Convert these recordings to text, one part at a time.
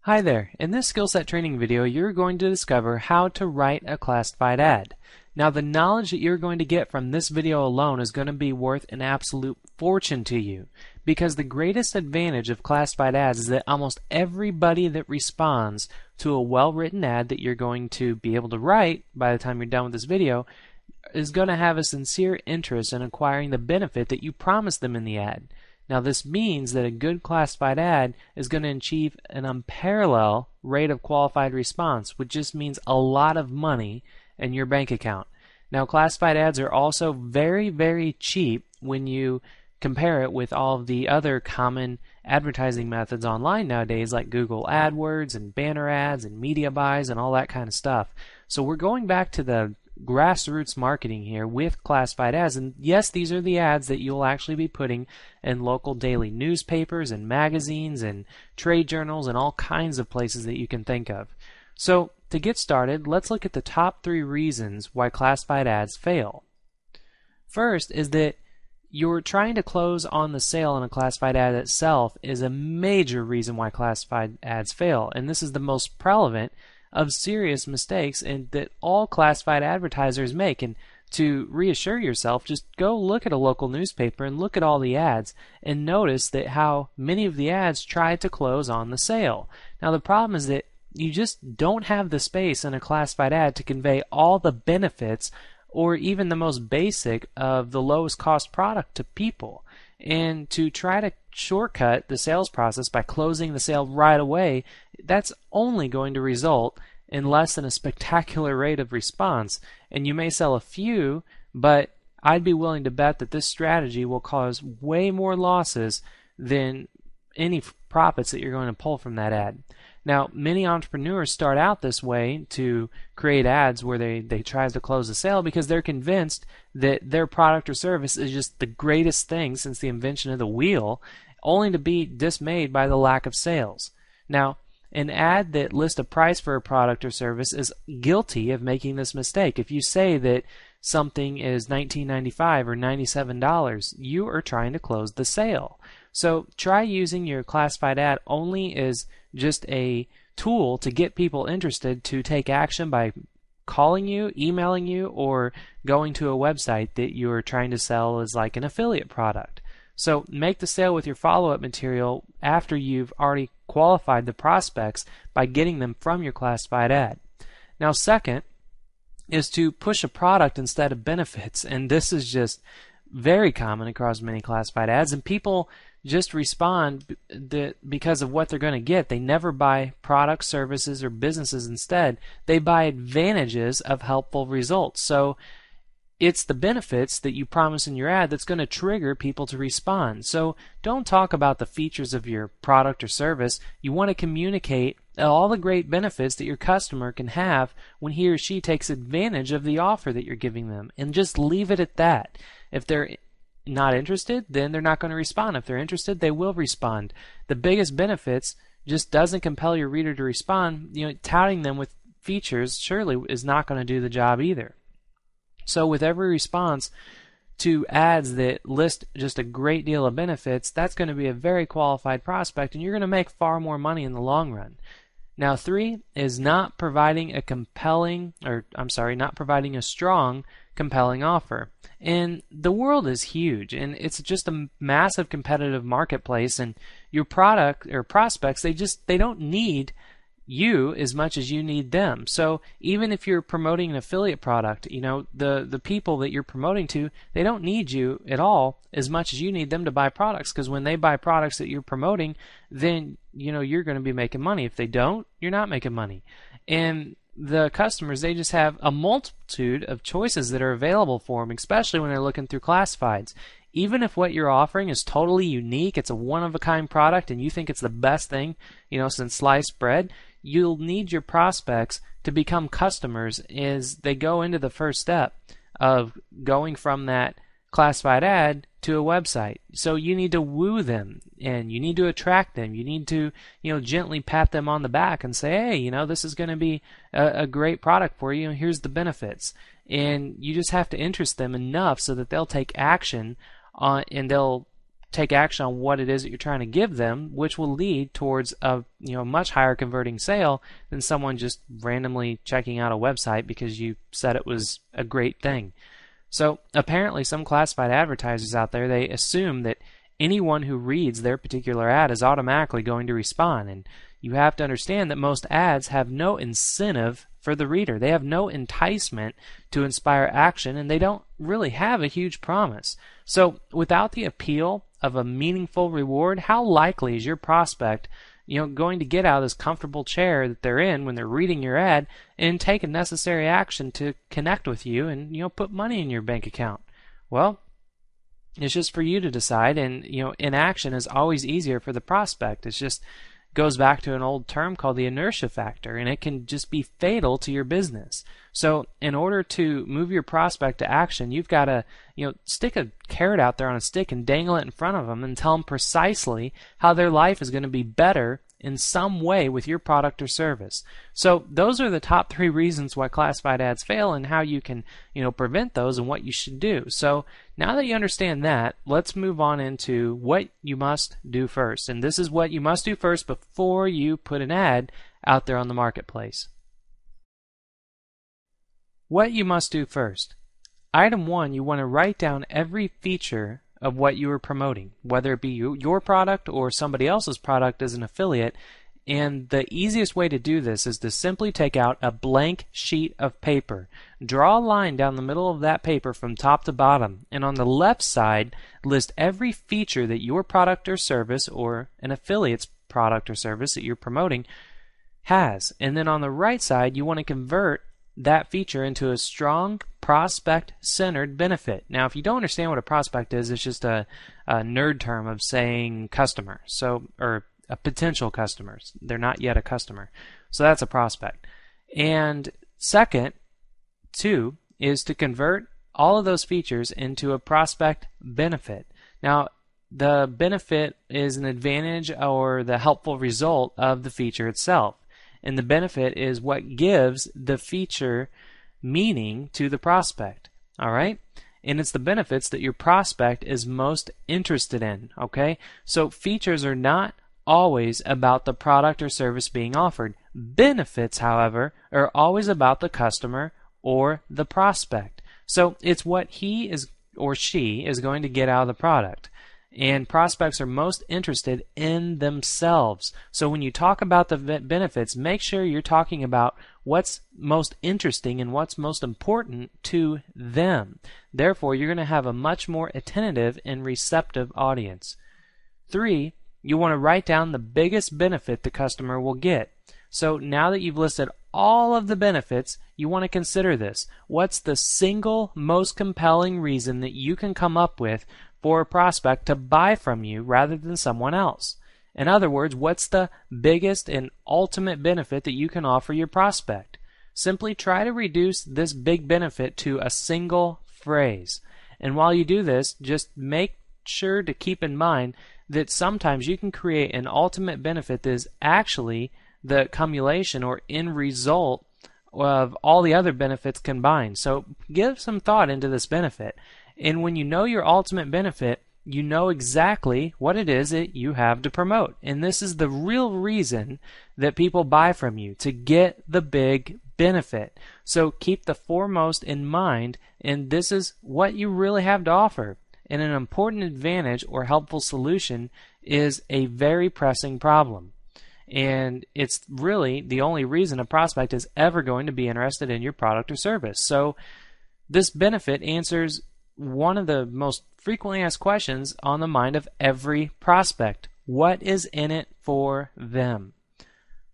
Hi there. In this skill set training video, you're going to discover how to write a classified ad. Now, the knowledge that you're going to get from this video alone is going to be worth an absolute fortune to you, because the greatest advantage of classified ads is that almost everybody that responds to a well-written ad that you're going to be able to write by the time you're done with this video is going to have a sincere interest in acquiring the benefit that you promised them in the ad. Now, this means that a good classified ad is going to achieve an unparalleled rate of qualified response, which just means a lot of money in your bank account. Now, classified ads are also very, very cheap when you compare it with all of the other common advertising methods online nowadays, like Google AdWords and banner ads and media buys and all that kind of stuff. So we're going back to the grassroots marketing here with classified ads, and yes, these are the ads that you'll actually be putting in local daily newspapers and magazines and trade journals and all kinds of places that you can think of. So to get started, let's look at the top 3 reasons why classified ads fail. First is that you're trying to close on the sale in a classified ad itself is a major reason why classified ads fail, and this is the most prevalent of serious mistakes and that all classified advertisers make. And to reassure yourself, just go look at a local newspaper and look at all the ads and notice that how many of the ads try to close on the sale. Now, the problem is that you just don't have the space in a classified ad to convey all the benefits or even the most basic of the lowest cost product to people. And to try to shortcut the sales process by closing the sale right away, that's only going to result in less than a spectacular rate of response. And you may sell a few, but I'd be willing to bet that this strategy will cause way more losses than any profits that you're going to pull from that ad. Now, many entrepreneurs start out this way to create ads where they try to close the sale because they're convinced that their product or service is just the greatest thing since the invention of the wheel, only to be dismayed by the lack of sales. Now, an ad that lists a price for a product or service is guilty of making this mistake. If you say that something is $19.95 or $97, you are trying to close the sale. So try using your classified ad only as just a tool to get people interested to take action by calling you, emailing you, or going to a website that you're trying to sell as like an affiliate product. So make the sale with your follow-up material after you've already qualified the prospects by getting them from your classified ad. Now, second is to push a product instead of benefits, and this is just very common across many classified ads, and people just respond because of what they're going to get. They never buy products, services, or businesses. Instead, they buy advantages of helpful results. So it's the benefits that you promise in your ad that's going to trigger people to respond. So don't talk about the features of your product or service. You want to communicate all the great benefits that your customer can have when he or she takes advantage of the offer that you're giving them, and just leave it at that. If they're not interested, then they're not going to respond. If they're interested, they will respond. The biggest benefits just doesn't compel your reader to respond. Touting them with features surely is not going to do the job either. So with every response to ads that list just a great deal of benefits, that's going to be a very qualified prospect, and you're going to make far more money in the long run. Now, 3 is not providing a strong, compelling offer. And the world is huge, and it's just a massive competitive marketplace, and your product or prospects, they don't need you as much as you need them. So even if you're promoting an affiliate product, the people that you're promoting to, they don't need you at all as much as you need them to buy products, because when they buy products that you're promoting, then you're going to be making money. If they don't, you're not making money. And the customers, they just have a multitude of choices that are available for them, especially when they're looking through classifieds. Even if what you're offering is totally unique, it's a one-of-a-kind product, and you think it's the best thing, since sliced bread, you'll need your prospects to become customers as they go into the first step of going from that classified ad to a website. So you need to woo them, and you need to attract them. You need to, gently pat them on the back and say, hey, this is going to be a great product for you, and here's the benefits. And you just have to interest them enough so that they'll take action and they'll take action on what it is that you're trying to give them, which will lead towards a much higher converting sale than someone just randomly checking out a website because you said it was a great thing. So apparently some classified advertisers out there, they assume that anyone who reads their particular ad is automatically going to respond, and you have to understand that most ads have no incentive for the reader. They have no enticement to inspire action, and they don't really have a huge promise. So without the appeal of a meaningful reward, how likely is your prospect going to get out of this comfortable chair that they're in when they're reading your ad and take a necessary action to connect with you and put money in your bank account? Well, it's just for you to decide, and inaction is always easier for the prospect. It's just goes back to an old term called the inertia factor, and it can just be fatal to your business. So in order to move your prospect to action, you've got to stick a carrot out there on a stick and dangle it in front of them and tell them precisely how their life is going to be better in some way with your product or service. So those are the top 3 reasons why classified ads fail, and how you can prevent those and what you should do. So now that you understand that, let's move on into what you must do first. And this is what you must do first before you put an ad out there on the marketplace. What you must do first. Item 1, you want to write down every feature of what you are promoting, whether it be your product or somebody else's product as an affiliate. And the easiest way to do this is to simply take out a blank sheet of paper. Draw a line down the middle of that paper from top to bottom, and on the left side list every feature that your product or service, or an affiliate's product or service that you're promoting, has. And then on the right side you want to convert that feature into a strong prospect-centered benefit. Now, if you don't understand what a prospect is, it's just a nerd term of saying customer, or a potential customer. They're not yet a customer. So that's a prospect. And second, 2, is to convert all of those features into a prospect benefit. Now, the benefit is an advantage or the helpful result of the feature itself. And the benefit is what gives the feature meaning to the prospect. All right? And it's the benefits that your prospect is most interested in. Okay? So features are not always about the product or service being offered. Benefits, however, are always about the customer or the prospect. So it's what he is or she is going to get out of the product. And prospects are most interested in themselves. So when you talk about the benefits, make sure you're talking about what's most interesting and what's most important to them. Therefore, you're going to have a much more attentive and receptive audience. 3, you want to write down the biggest benefit the customer will get. So now that you've listed all of the benefits, you want to consider this. What's the single most compelling reason that you can come up with for a prospect to buy from you rather than someone else? In other words, what's the biggest and ultimate benefit that you can offer your prospect? Simply try to reduce this big benefit to a single phrase. And while you do this, just make sure to keep in mind that sometimes you can create an ultimate benefit that is actually the accumulation or end result of all the other benefits combined. So give some thought into this benefit. And when you know your ultimate benefit, you know exactly what it is that you have to promote. And this is the real reason that people buy from you, to get the big benefit. So keep the foremost in mind, and this is what you really have to offer. And an important advantage or helpful solution is a very pressing problem. And it's really the only reason a prospect is ever going to be interested in your product or service. So this benefit answers one of the most frequently asked questions on the mind of every prospect. What is in it for them?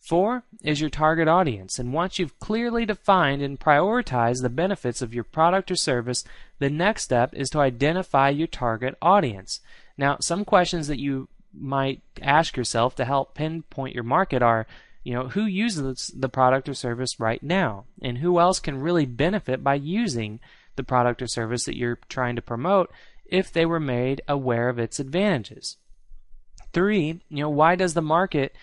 4 is your target audience. And once you've clearly defined and prioritized the benefits of your product or service, the next step is to identify your target audience. Now, some questions that you might ask yourself to help pinpoint your market are, who uses the product or service right now? And who else can really benefit by using the product or service that you're trying to promote if they were made aware of its advantages? 3, why does the market